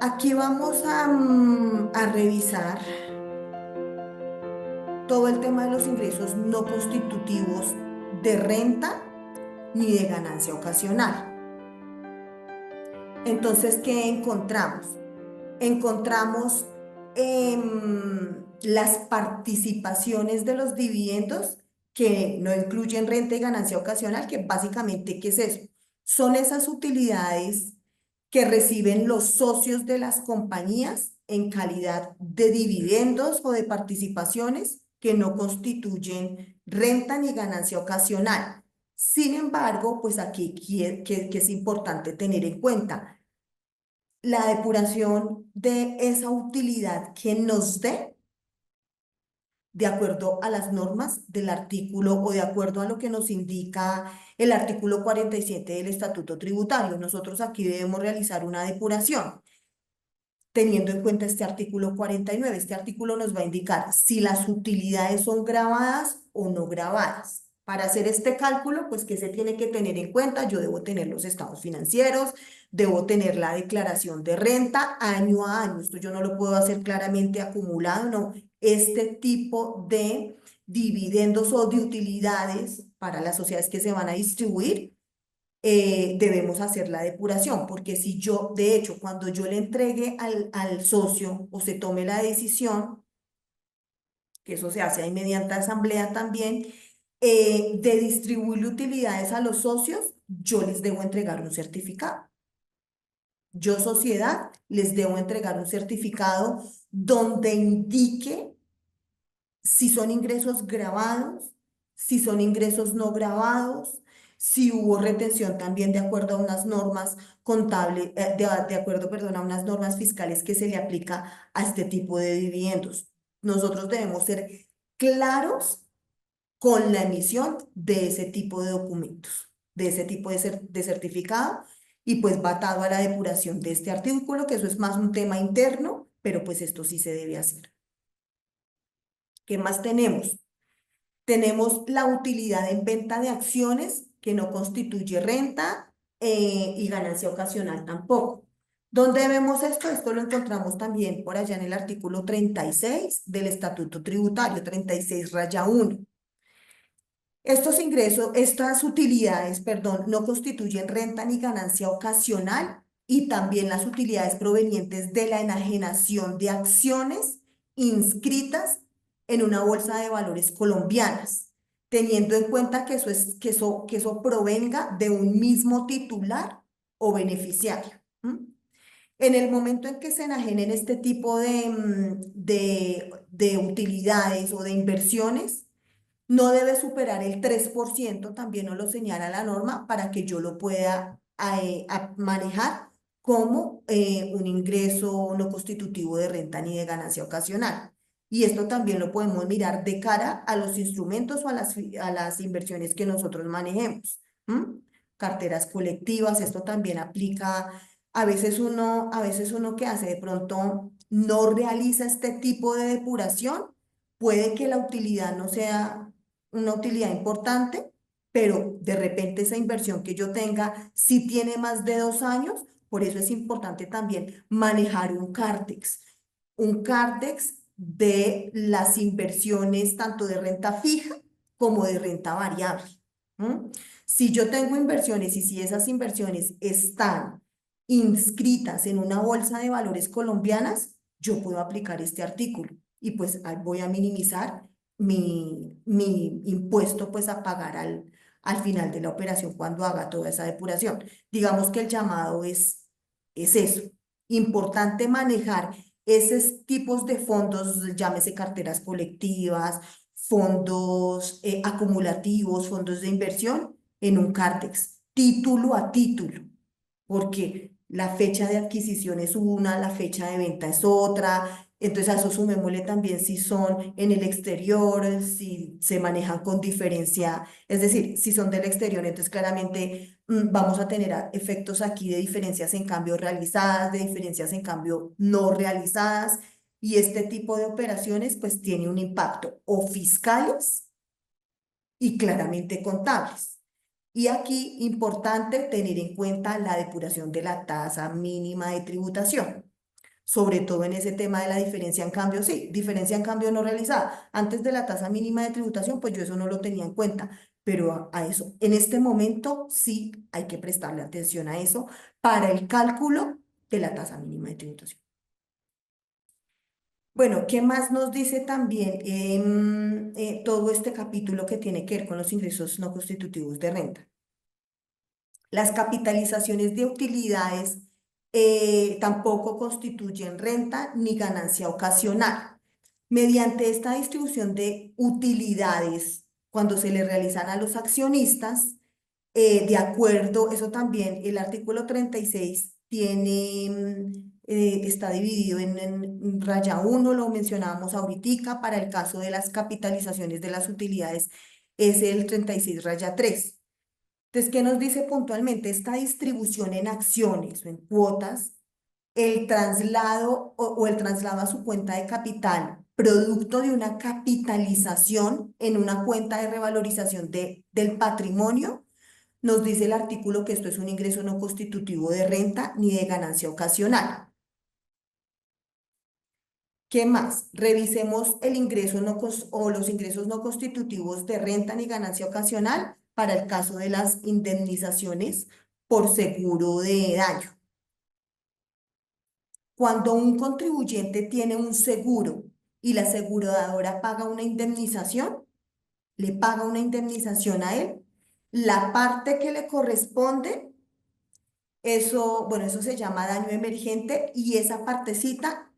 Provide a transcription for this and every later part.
Aquí vamos a revisar todo el tema de los ingresos no constitutivos de renta ni de ganancia ocasional. Entonces, ¿qué encontramos? Encontramos las participaciones de los dividendos que no incluyen renta y ganancia ocasional, que básicamente, ¿qué es eso? Son esas utilidades que reciben los socios de las compañías en calidad de dividendos o de participaciones que no constituyen renta ni ganancia ocasional. Sin embargo, pues aquí que es importante tener en cuenta la depuración de esa utilidad que nos dé de acuerdo a las normas del artículo o de acuerdo a lo que nos indica el artículo 47 del Estatuto Tributario. Nosotros aquí debemos realizar una depuración teniendo en cuenta este artículo 49. Este artículo nos va a indicar si las utilidades son grabadas o no grabadas. Para hacer este cálculo, pues, ¿qué se tiene que tener en cuenta? Yo debo tener los estados financieros, debo tener la declaración de renta año a año. Esto yo no lo puedo hacer claramente acumulado, no. Este tipo de dividendos o de utilidades para las sociedades que se van a distribuir debemos hacer la depuración, porque si yo, de hecho, cuando yo le entregue al socio o se tome la decisión, que eso se hace ahí mediante asamblea también, de distribuir utilidades a los socios, yo les debo entregar un certificado. Yo, sociedad, les debo entregar un certificado donde indique si son ingresos grabados, si son ingresos no grabados, si hubo retención también de acuerdo a unas normas contables, de acuerdo, perdón, a unas normas fiscales que se le aplica a este tipo de dividendos. Nosotros debemos ser claros con la emisión de ese tipo de documentos, de ese tipo de certificado, y pues va atado a la depuración de este artículo, que eso es más un tema interno, pero pues esto sí se debe hacer. ¿Qué más tenemos? Tenemos la utilidad en venta de acciones, que no constituye renta y ganancia ocasional tampoco. ¿Dónde vemos esto? Esto lo encontramos también por allá en el artículo 36 del Estatuto Tributario, 36 raya 1. Estos ingresos, estas utilidades, perdón, no constituyen renta ni ganancia ocasional, y también las utilidades provenientes de la enajenación de acciones inscritas en una bolsa de valores colombianas, teniendo en cuenta que eso provenga de un mismo titular o beneficiario. En el momento en que se enajenen este tipo de utilidades o de inversiones, no debe superar el 3%, también nos lo señala la norma, para que yo lo pueda manejar como un ingreso no constitutivo de renta ni de ganancia ocasional. Y esto también lo podemos mirar de cara a los instrumentos o a las inversiones que nosotros manejemos. ¿M? Carteras colectivas, esto también aplica. A veces uno que hace de pronto no realiza este tipo de depuración, puede que la utilidad no sea una utilidad importante, pero de repente esa inversión que yo tenga sí tiene más de 2 años. Por eso es importante también manejar un cártex de las inversiones tanto de renta fija como de renta variable. ¿M? Si yo tengo inversiones y si esas inversiones están inscritas en una bolsa de valores colombianas, yo puedo aplicar este artículo y pues voy a minimizar mi impuesto pues a pagar al final de la operación cuando haga toda esa depuración. Digamos que el llamado es eso. Importante manejar esos tipos de fondos, llámese carteras colectivas, fondos acumulativos, fondos de inversión, en un cártex, título a título, porque la fecha de adquisición es una, la fecha de venta es otra. Entonces a eso sumémosle también si son en el exterior, si se manejan con diferencia, es decir, si son del exterior, entonces claramente vamos a tener efectos aquí de diferencias en cambio realizadas, de diferencias en cambio no realizadas, y este tipo de operaciones pues tiene un impacto o fiscales y claramente contables. Y aquí importante tener en cuenta la depuración de la tasa mínima de tributación. sobre todo en ese tema de la diferencia en cambio, sí, diferencia en cambio no realizada. Antes de la tasa mínima de tributación, pues yo eso no lo tenía en cuenta, pero a eso, en este momento sí hay que prestarle atención a eso para el cálculo de la tasa mínima de tributación. Bueno, ¿qué más nos dice también todo este capítulo que tiene que ver con los ingresos no constitutivos de renta? Las capitalizaciones de utilidades tampoco constituyen renta ni ganancia ocasional. Mediante esta distribución de utilidades, cuando se le realizan a los accionistas, de acuerdo, eso también, el artículo 36 tiene, está dividido en raya 1, lo mencionábamos ahorita, para el caso de las capitalizaciones de las utilidades es el 36 raya 3. Entonces, ¿qué nos dice puntualmente? Esta distribución en acciones o en cuotas, el traslado o el traslado a su cuenta de capital, producto de una capitalización en una cuenta de revalorización del patrimonio, nos dice el artículo que esto es un ingreso no constitutivo de renta ni de ganancia ocasional. ¿Qué más? Revisemos el ingreso o los ingresos no constitutivos de renta ni ganancia ocasional para el caso de las indemnizaciones por seguro de daño. Cuando un contribuyente tiene un seguro y la aseguradora paga una indemnización, le paga una indemnización a él, la parte que le corresponde, eso, bueno, eso se llama daño emergente y esa partecita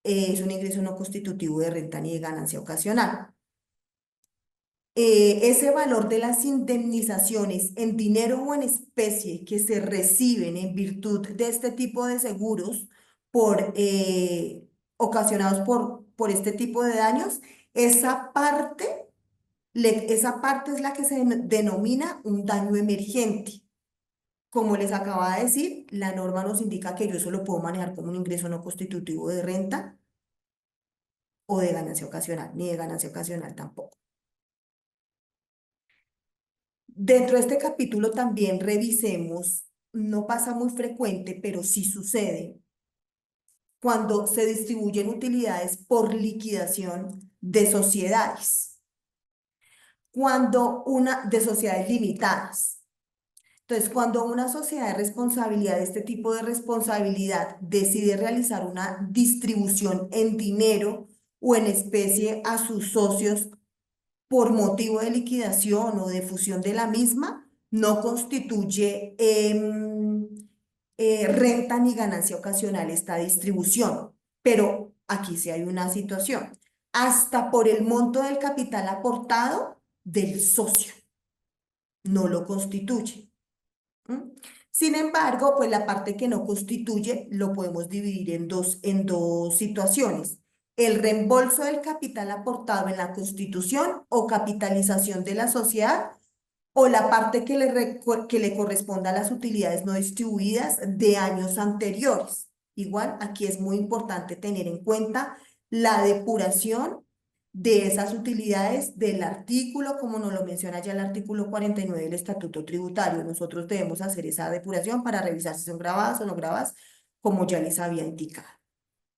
es un ingreso no constitutivo de renta ni de ganancia ocasional. Ese valor de las indemnizaciones en dinero o en especie que se reciben en virtud de este tipo de seguros ocasionados por este tipo de daños, esa parte, esa parte es la que se denomina un daño emergente. Como les acaba de decir, la norma nos indica que yo eso lo puedo manejar como un ingreso no constitutivo de renta o de ganancia ocasional, ni de ganancia ocasional tampoco. Dentro de este capítulo también revisemos, no pasa muy frecuente, pero sí sucede, cuando se distribuyen utilidades por liquidación de sociedades, de sociedades limitadas. Entonces, cuando una sociedad de responsabilidad, de este tipo de responsabilidad, decide realizar una distribución en dinero o en especie a sus socios por motivo de liquidación o de fusión de la misma, no constituye renta ni ganancia ocasional esta distribución. Pero aquí sí hay una situación. Hasta por el monto del capital aportado del socio, no lo constituye. ¿Mm? Sin embargo, pues la parte que no constituye lo podemos dividir en dos situaciones. El reembolso del capital aportado en la constitución o capitalización de la sociedad o la parte que le corresponda a las utilidades no distribuidas de años anteriores. Igual, aquí es muy importante tener en cuenta la depuración de esas utilidades del artículo, como nos lo menciona ya el artículo 49 del Estatuto Tributario. Nosotros debemos hacer esa depuración para revisar si son grabadas o no grabadas, como ya les había indicado.